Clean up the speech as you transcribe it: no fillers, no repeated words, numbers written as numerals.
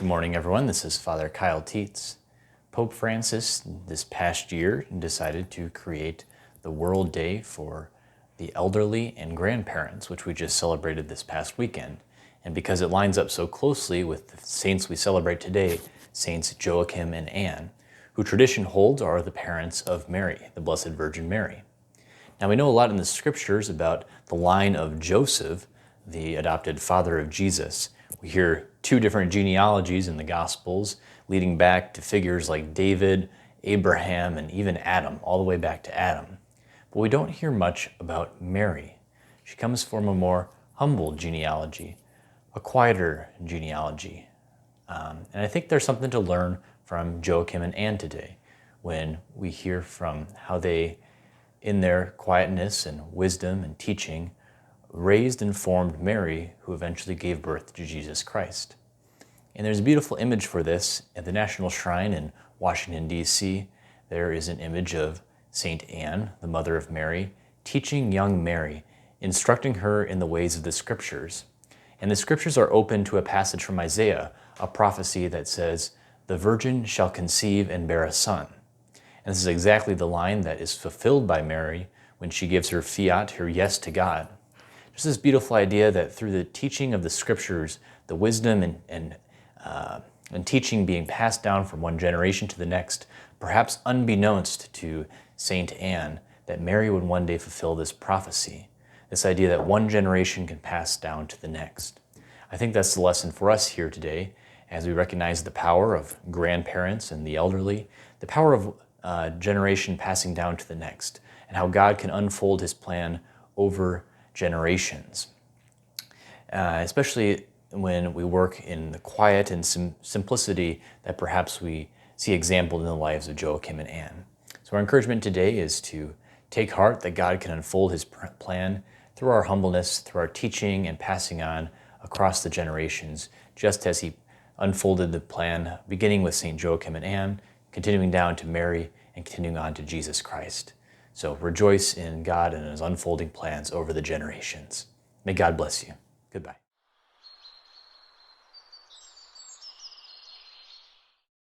Good morning, everyone. This is Father Kyle Tietz. Pope Francis this past year decided to create the World Day for the elderly and grandparents, which we just celebrated this past weekend. And because it lines up so closely with the saints we celebrate today, Saints Joachim and Anne, who tradition holds are the parents of Mary, the Blessed Virgin Mary. Now we know a lot in the scriptures about the line of Joseph, the adopted father of Jesus. We hear two different genealogies in the Gospels leading back to figures like David, Abraham, and even Adam, all the way back to Adam. But we don't hear much about Mary. She comes from a more humble genealogy, a quieter genealogy. And I think there's something to learn from Joachim and Anne today when we hear from how they, in their quietness and wisdom and teaching, raised and formed Mary, who eventually gave birth to Jesus Christ. And there's a beautiful image for this at the National Shrine in Washington, D.C. There is an image of Saint Anne, the mother of Mary, teaching young Mary, instructing her in the ways of the scriptures. And the scriptures are open to a passage from Isaiah, a prophecy that says, "The virgin shall conceive and bear a son." And this is exactly the line that is fulfilled by Mary when she gives her fiat, her yes to God. Just this beautiful idea that through the teaching of the scriptures, the wisdom and teaching being passed down from one generation to the next, perhaps unbeknownst to Saint Anne, that Mary would one day fulfill this prophecy, this idea that one generation can pass down to the next. I think that's the lesson for us here today as we recognize the power of grandparents and the elderly, the power of generation passing down to the next, and how God can unfold his plan over generations, especially when we work in the quiet and simplicity that perhaps we see exampled in the lives of Joachim and Anne. So our encouragement today is to take heart that God can unfold his plan through our humbleness, through our teaching and passing on across the generations, just as he unfolded the plan beginning with St. Joachim and Anne, continuing down to Mary, and continuing on to Jesus Christ. So rejoice in God and his unfolding plans over the generations. May God bless you. Goodbye.